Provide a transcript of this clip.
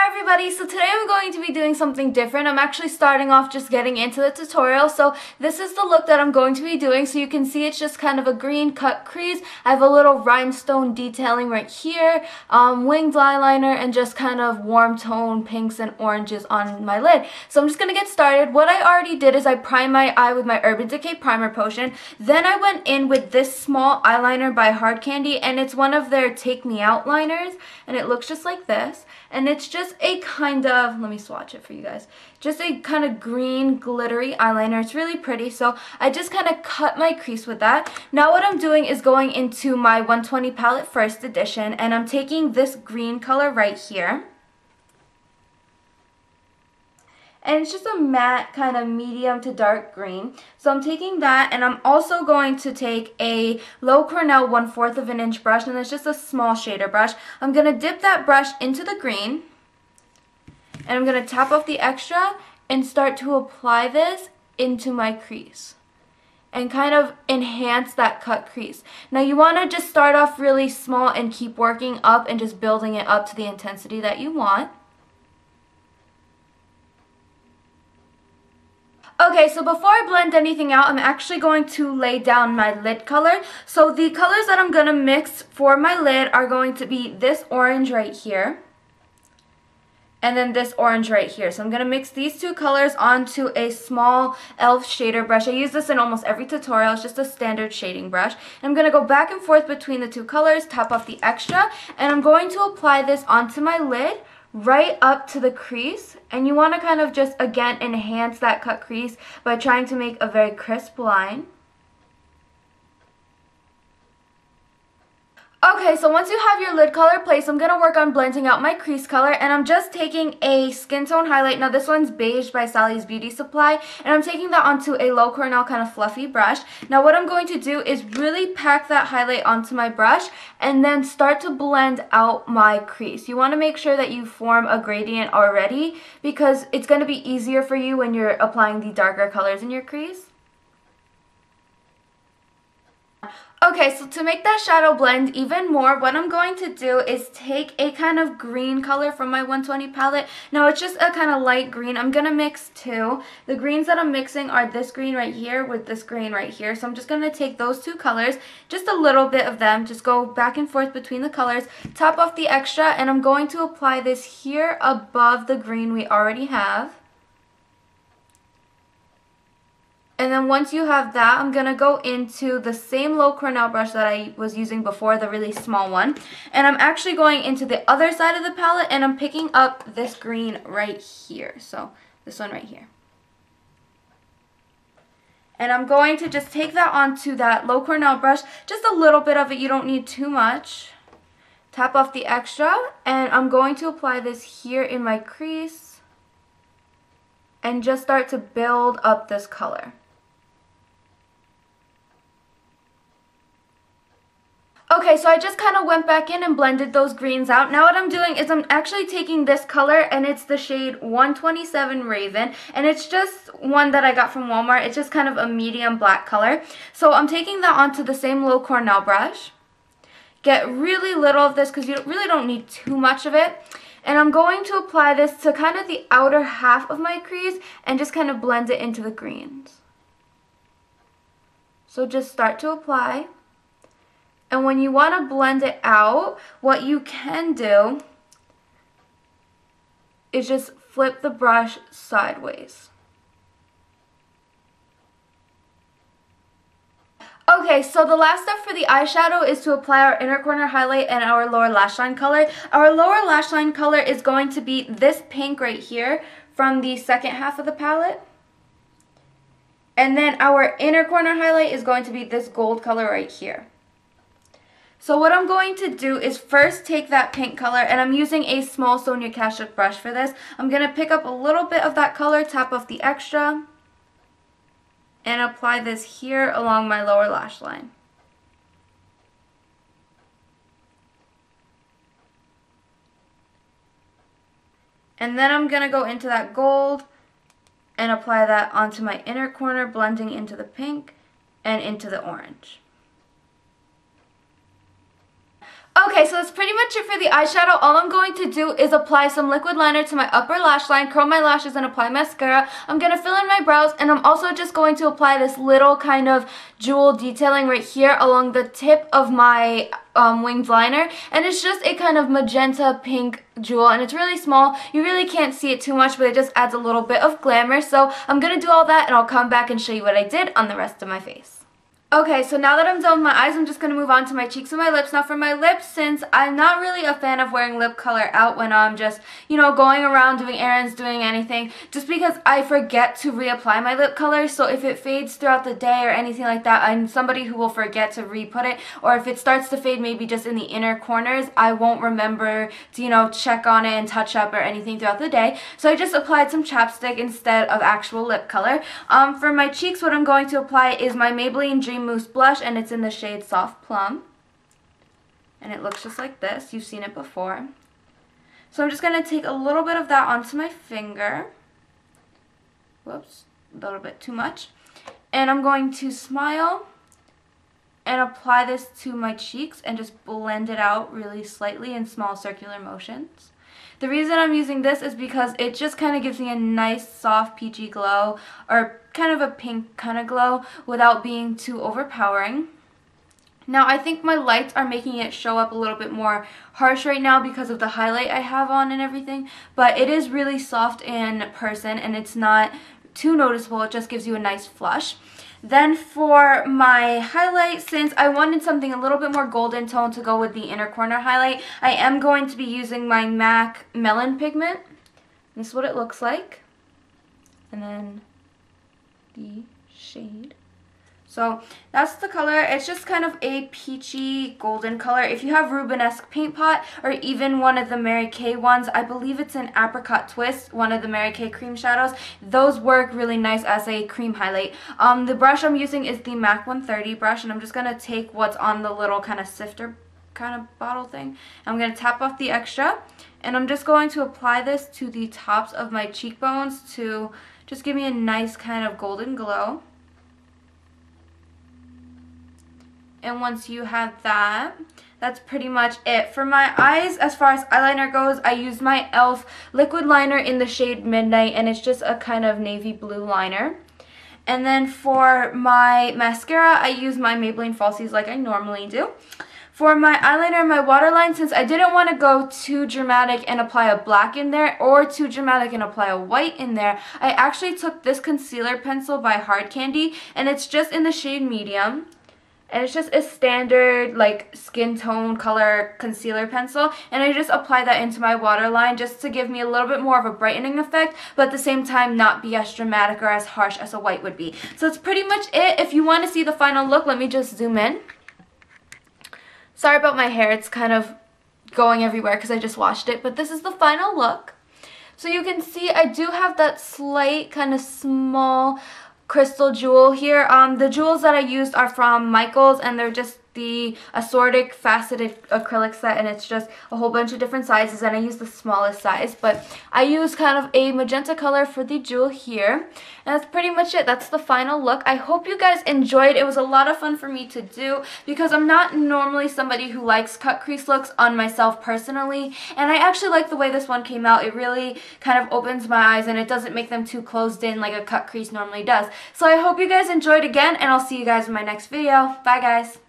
everybody, so today I'm going to be doing something different. I'm actually starting off just getting into the tutorial. So this is the look that I'm going to be doing. So you can see it's just kind of a green cut crease. I have a little rhinestone detailing right here, winged eyeliner, and just kind of warm tone pinks and oranges on my lid. So I'm just going to get started. What I already did is I primed my eye with my Urban Decay primer potion. Then I went in with this small eyeliner by Hard Candy, and it's one of their Take Me Out liners, and it looks just like this. And it's just a kind of, let me swatch it for you guys, just a kind of green glittery eyeliner. It's really pretty, so I just kind of cut my crease with that. Now what I'm doing is going into my 120 palette first edition, and I'm taking this green color right here. And it's just a matte kind of medium to dark green. So I'm taking that, and I'm also going to take a Low Cornell 1/4 of an inch brush, and it's just a small shader brush. I'm going to dip that brush into the green, and I'm going to tap off the extra and start to apply this into my crease and kind of enhance that cut crease. Now you want to just start off really small and keep working up and just building it up to the intensity that you want. Okay, so before I blend anything out, I'm actually going to lay down my lid color. So the colors that I'm going to mix for my lid are going to be this orange right here, and then this orange right here. So I'm going to mix these two colors onto a small e.l.f. shader brush. I use this in almost every tutorial. It's just a standard shading brush. I'm going to go back and forth between the two colors, tap off the extra, and I'm going to apply this onto my lid right up to the crease. And you want to kind of just, again, enhance that cut crease by trying to make a very crisp line. Okay, so once you have your lid color placed, I'm going to work on blending out my crease color, and I'm just taking a skin tone highlight. Now this one's Beige by Sally's Beauty Supply, and I'm taking that onto a Low Cornell kind of fluffy brush. Now what I'm going to do is really pack that highlight onto my brush and then start to blend out my crease. You want to make sure that you form a gradient already, because it's going to be easier for you when you're applying the darker colors in your crease. Okay, so to make that shadow blend even more, what I'm going to do is take a kind of green color from my 120 palette. Now it's just a kind of light green. I'm going to mix two. The greens that I'm mixing are this green right here with this green right here. So I'm just going to take those two colors, just a little bit of them, just go back and forth between the colors, top off the extra, and I'm going to apply this here above the green we already have. And then once you have that, I'm going to go into the same Low Cornell brush that I was using before, the really small one. And I'm actually going into the other side of the palette, and I'm picking up this green right here. So this one right here. And I'm going to just take that onto that Low Cornell brush, just a little bit of it, you don't need too much. Tap off the extra, and I'm going to apply this here in my crease and just start to build up this color. Okay, so I just kind of went back in and blended those greens out. Now what I'm doing is I'm actually taking this color, and it's the shade 127 Raven, and it's just one that I got from Walmart. It's just kind of a medium black color. So I'm taking that onto the same Low Cornell brush. Get really little of this because you really don't need too much of it. And I'm going to apply this to kind of the outer half of my crease and just kind of blend it into the greens. So just start to apply. And when you want to blend it out, what you can do is just flip the brush sideways. Okay, so the last step for the eyeshadow is to apply our inner corner highlight and our lower lash line color. Our lower lash line color is going to be this pink right here from the second half of the palette. And then our inner corner highlight is going to be this gold color right here. So what I'm going to do is first take that pink color, and I'm using a small Sonia Kashuk brush for this. I'm going to pick up a little bit of that color, tap off the extra, and apply this here along my lower lash line. And then I'm going to go into that gold and apply that onto my inner corner, blending into the pink and into the orange. Okay, so that's pretty much it for the eyeshadow. All I'm going to do is apply some liquid liner to my upper lash line, curl my lashes, and apply mascara. I'm going to fill in my brows, and I'm also just going to apply this little kind of jewel detailing right here along the tip of my winged liner. And it's just a kind of magenta pink jewel, and it's really small. You really can't see it too much, but it just adds a little bit of glamour. So I'm going to do all that, and I'll come back and show you what I did on the rest of my face. Okay, so now that I'm done with my eyes, I'm just going to move on to my cheeks and my lips. Now for my lips, since I'm not really a fan of wearing lip color out when I'm just, going around doing errands, doing anything, just because I forget to reapply my lip color. So if it fades throughout the day or anything like that, I'm somebody who will forget to re-put it. Or if it starts to fade maybe just in the inner corners, I won't remember to, check on it and touch up or anything throughout the day. So I just applied some chapstick instead of actual lip color. For my cheeks, what I'm going to apply is my Maybelline Dream Mousse blush, and it's in the shade Soft Plum, and it looks just like this. You've seen it before. So I'm just going to take a little bit of that onto my finger. Whoops, a little bit too much. And I'm going to smile and apply this to my cheeks and just blend it out really slightly in small circular motions. The reason I'm using this is because it just kind of gives me a nice soft peachy glow, or kind of a pink kind of glow, without being too overpowering. Now I think my lights are making it show up a little bit more harsh right now because of the highlight I have on and everything, but it is really soft in person and it's not too noticeable. It just gives you a nice flush. Then for my highlight, since I wanted something a little bit more golden tone to go with the inner corner highlight, I am going to be using my MAC Melon pigment. This is what it looks like. And then the shade. So that's the color. It's just kind of a peachy golden color. If you have Rubenesque Paint Pot or even one of the Mary Kay ones, I believe it's an Apricot Twist, one of the Mary Kay cream shadows, those work really nice as a cream highlight. The brush I'm using is the MAC 130 brush, and I'm just going to take what's on the little kind of sifter kind of bottle thing. I'm going to tap off the extra, and I'm just going to apply this to the tops of my cheekbones to just give me a nice kind of golden glow. And once you have that, that's pretty much it. For my eyes, as far as eyeliner goes, I used my e.l.f. liquid liner in the shade Midnight, and it's just a kind of navy blue liner. And then for my mascara, I use my Maybelline Falsies like I normally do. For my eyeliner and my waterline, since I didn't want to go too dramatic and apply a black in there or too dramatic and apply a white in there, I actually took this concealer pencil by Hard Candy, and it's just in the shade Medium. And it's just a standard like skin tone color concealer pencil, and I just apply that into my waterline just to give me a little bit more of a brightening effect, but at the same time not be as dramatic or as harsh as a white would be. So that's pretty much it. If you want to see the final look, let me just zoom in. Sorry about my hair, it's kind of going everywhere because I just washed it, but this is the final look. So you can see I do have that slight kind of small crystal jewel here. The jewels that I used are from Michaels, and they're just the assorted faceted acrylic set, and it's just a whole bunch of different sizes, and I use the smallest size, but I use kind of a magenta color for the jewel here, and that's pretty much it. That's the final look. I hope you guys enjoyed. It was a lot of fun for me to do because I'm not normally somebody who likes cut crease looks on myself personally, and I actually like the way this one came out. It really kind of opens my eyes and it doesn't make them too closed in like a cut crease normally does. So I hope you guys enjoyed again, and I'll see you guys in my next video. Bye guys!